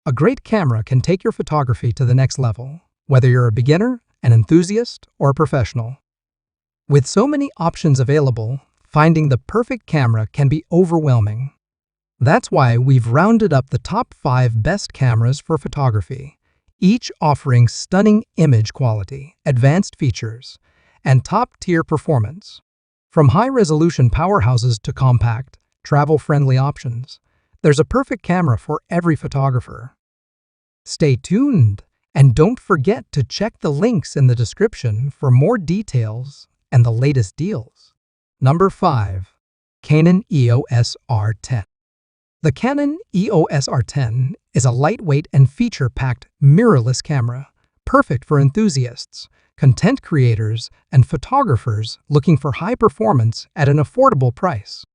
A great camera can take your photography to the next level, whether you're a beginner, an enthusiast, or a professional. With so many options available, finding the perfect camera can be overwhelming. That's why we've rounded up the top 5 best cameras for photography, each offering stunning image quality, advanced features, and top-tier performance. From high-resolution powerhouses to compact, travel-friendly options, there's a perfect camera for every photographer. Stay tuned, and don't forget to check the links in the description for more details and the latest deals. Number 5. Canon EOS R10. The Canon EOS R10 is a lightweight and feature-packed mirrorless camera, perfect for enthusiasts, content creators, and photographers looking for high performance at an affordable price.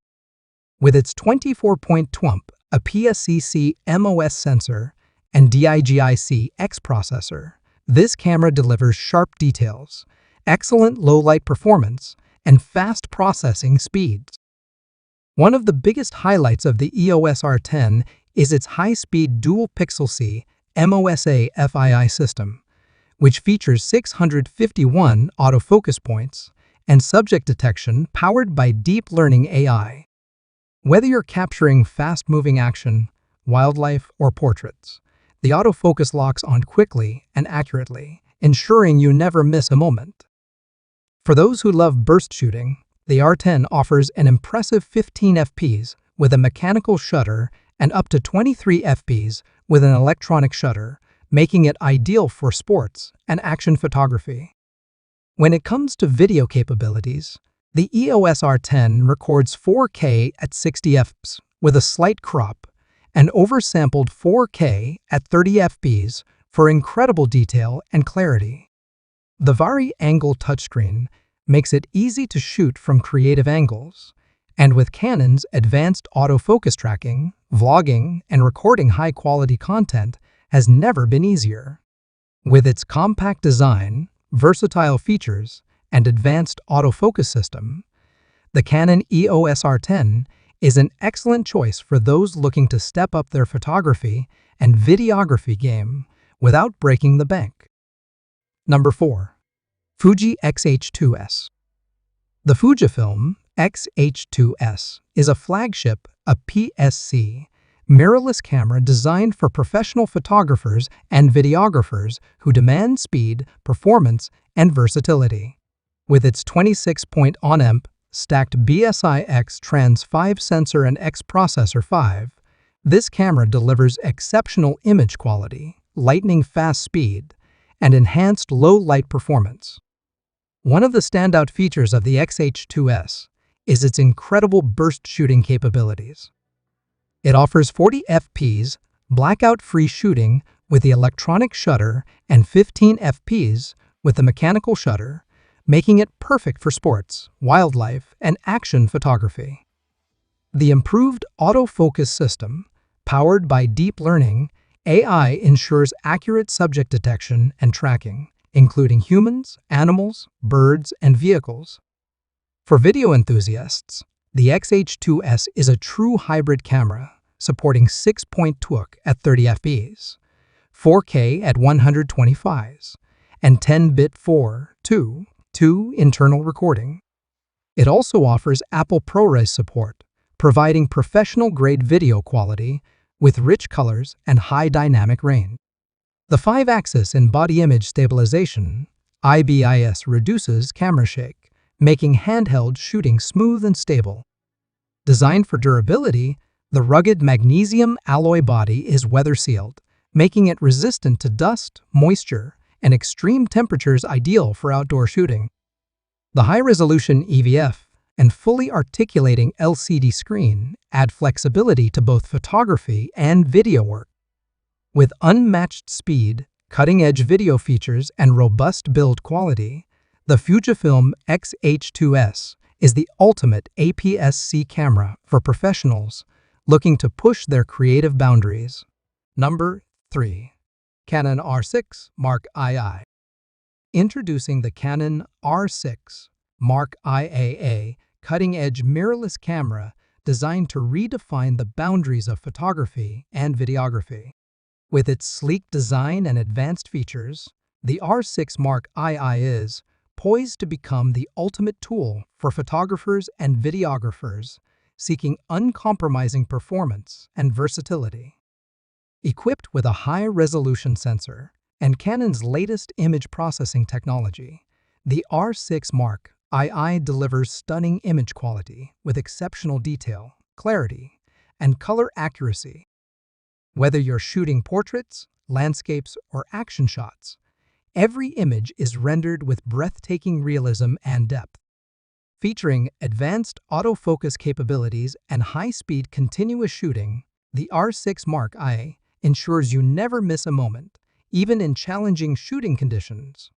With its 24-point TWUMP, a PSCC MOS sensor, and DIGIC X processor, this camera delivers sharp details, excellent low-light performance, and fast processing speeds. One of the biggest highlights of the EOS R10 is its high-speed dual-pixel C MOSA FII system, which features 651 autofocus points and subject detection powered by deep learning AI. Whether you're capturing fast-moving action, wildlife, or portraits, the autofocus locks on quickly and accurately, ensuring you never miss a moment. For those who love burst shooting, the R10 offers an impressive 15 fps with a mechanical shutter and up to 23 fps with an electronic shutter, making it ideal for sports and action photography. When it comes to video capabilities, the EOS R10 records 4K at 60 fps with a slight crop and oversampled 4K at 30 fps for incredible detail and clarity. The vari-angle touchscreen makes it easy to shoot from creative angles, and with Canon's advanced autofocus tracking, vlogging, and recording high-quality content has never been easier. With its compact design, versatile features, and advanced autofocus system, the Canon EOS R10 is an excellent choice for those looking to step up their photography and videography game without breaking the bank. Number 4. Fuji X H2S. The Fujifilm X H2S is a flagship, a PSC, mirrorless camera designed for professional photographers and videographers who demand speed, performance, and versatility. With its 26-point on-amp, stacked BSI-X Trans 5 sensor and X processor 5, this camera delivers exceptional image quality, lightning-fast speed, and enhanced low-light performance. One of the standout features of the X H2S is its incredible burst shooting capabilities. It offers 40 fps, blackout-free shooting with the electronic shutter and 15 fps with the mechanical shutter, making it perfect for sports, wildlife, and action photography. The improved autofocus system, powered by deep learning, AI ensures accurate subject detection and tracking, including humans, animals, birds, and vehicles. For video enthusiasts, the X H2S is a true hybrid camera, supporting 6-point TWUC at 30 fps, 4K at 125s, and 10-bit 4:2:2 internal recording. It also offers Apple ProRes support, providing professional-grade video quality with rich colors and high dynamic range. The 5-axis in-body image stabilization (IBIS) reduces camera shake, making handheld shooting smooth and stable. Designed for durability, the rugged magnesium alloy body is weather-sealed, making it resistant to dust, moisture, and extreme temperatures, ideal for outdoor shooting. The high-resolution EVF and fully articulating LCD screen add flexibility to both photography and video work. With unmatched speed, cutting-edge video features, and robust build quality, the Fujifilm X H2S is the ultimate APS-C camera for professionals looking to push their creative boundaries. Number 3. Canon R6 Mark II. Introducing the Canon R6 Mark IAA cutting-edge mirrorless camera designed to redefine the boundaries of photography and videography. With its sleek design and advanced features, the R6 Mark II is poised to become the ultimate tool for photographers and videographers seeking uncompromising performance and versatility. Equipped with a high-resolution sensor and Canon's latest image processing technology, the R6 Mark II delivers stunning image quality with exceptional detail, clarity, and color accuracy. Whether you're shooting portraits, landscapes, or action shots, every image is rendered with breathtaking realism and depth. Featuring advanced autofocus capabilities and high-speed continuous shooting, the R6 Mark II ensures you never miss a moment, even in challenging shooting conditions.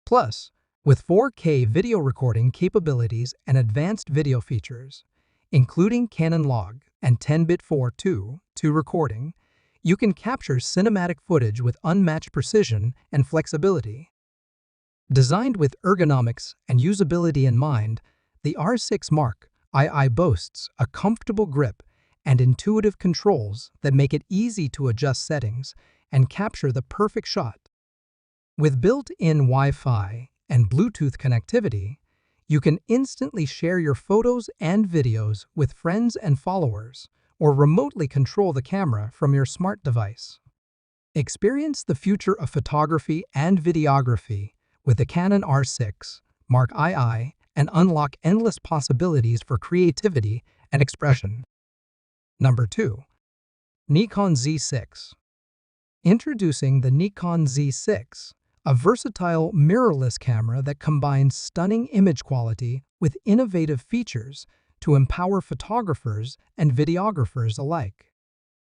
Plus, with 4K video recording capabilities and advanced video features, including Canon Log and 10-bit 4:2 recording, you can capture cinematic footage with unmatched precision and flexibility. Designed with ergonomics and usability in mind, the R6 Mark II boasts a comfortable grip and intuitive controls that make it easy to adjust settings and capture the perfect shot. With built-in Wi-Fi and Bluetooth connectivity, you can instantly share your photos and videos with friends and followers, or remotely control the camera from your smart device. Experience the future of photography and videography with the Canon R6 Mark II and unlock endless possibilities for creativity and expression. Number 2. Nikon Z6. Introducing the Nikon Z6, a versatile mirrorless camera that combines stunning image quality with innovative features to empower photographers and videographers alike.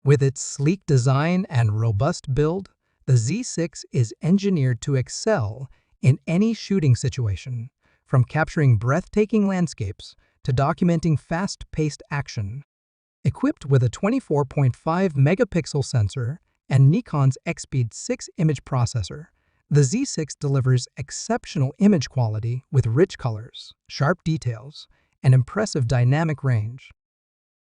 With its sleek design and robust build, the Z6 is engineered to excel in any shooting situation, from capturing breathtaking landscapes to documenting fast-paced action. Equipped with a 24.5-megapixel sensor and Nikon's XP6 image processor, the Z6 delivers exceptional image quality with rich colors, sharp details, and impressive dynamic range.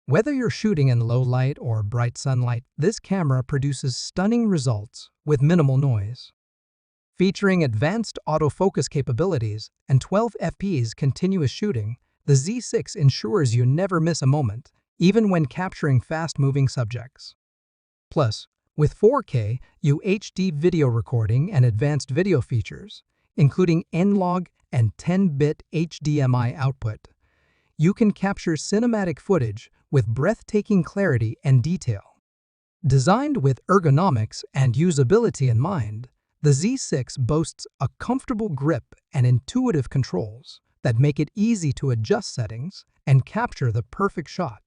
Whether you're shooting in low light or bright sunlight, this camera produces stunning results with minimal noise. Featuring advanced autofocus capabilities and 12 fps continuous shooting, the Z6 ensures you never miss a moment, even when capturing fast-moving subjects. Plus, with 4K UHD video recording and advanced video features, including N-Log and 10-bit HDMI output, you can capture cinematic footage with breathtaking clarity and detail. Designed with ergonomics and usability in mind, the Z6 boasts a comfortable grip and intuitive controls that make it easy to adjust settings and capture the perfect shot.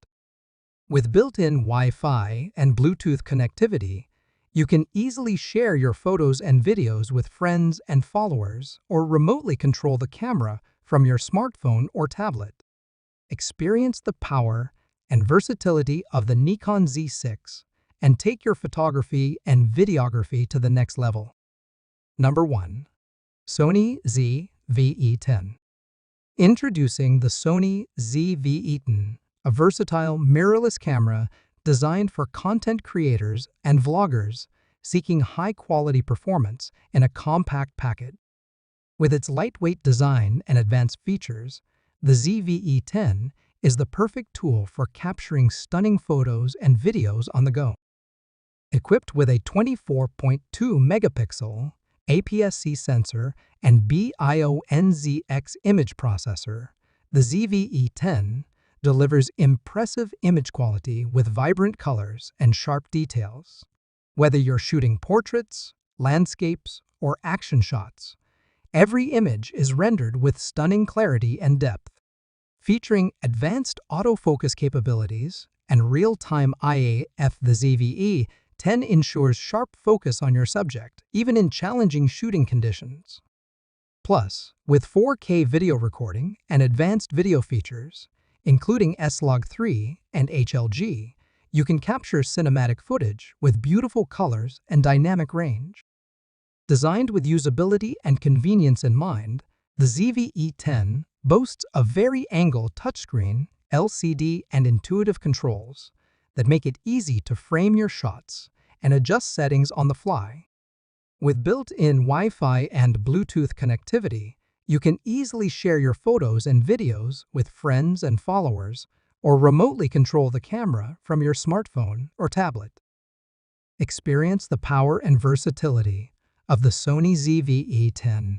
With built-in Wi-Fi and Bluetooth connectivity, you can easily share your photos and videos with friends and followers or remotely control the camera from your smartphone or tablet. Experience the power and versatility of the Nikon Z6 and take your photography and videography to the next level. Number 1. Sony ZV-E10. Introducing the Sony ZV-E10, a versatile mirrorless camera designed for content creators and vloggers seeking high-quality performance in a compact package. With its lightweight design and advanced features, the ZV-E10 is the perfect tool for capturing stunning photos and videos on the go. Equipped with a 24.2-megapixel APS-C sensor and BIONZX image processor, the ZV-E10 delivers impressive image quality with vibrant colors and sharp details. Whether you're shooting portraits, landscapes, or action shots, every image is rendered with stunning clarity and depth. Featuring advanced autofocus capabilities and real-time IAF, the ZV-E10 ensures sharp focus on your subject, even in challenging shooting conditions. Plus, with 4K video recording and advanced video features, including S-Log 3 and HLG, you can capture cinematic footage with beautiful colors and dynamic range. Designed with usability and convenience in mind, the ZV-E10 boasts a vari-angle touchscreen, LCD, and intuitive controls that make it easy to frame your shots and adjust settings on the fly. With built-in Wi-Fi and Bluetooth connectivity, you can easily share your photos and videos with friends and followers, or remotely control the camera from your smartphone or tablet. Experience the power and versatility of the Sony ZV-E10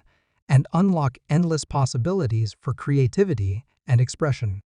and unlock endless possibilities for creativity and expression.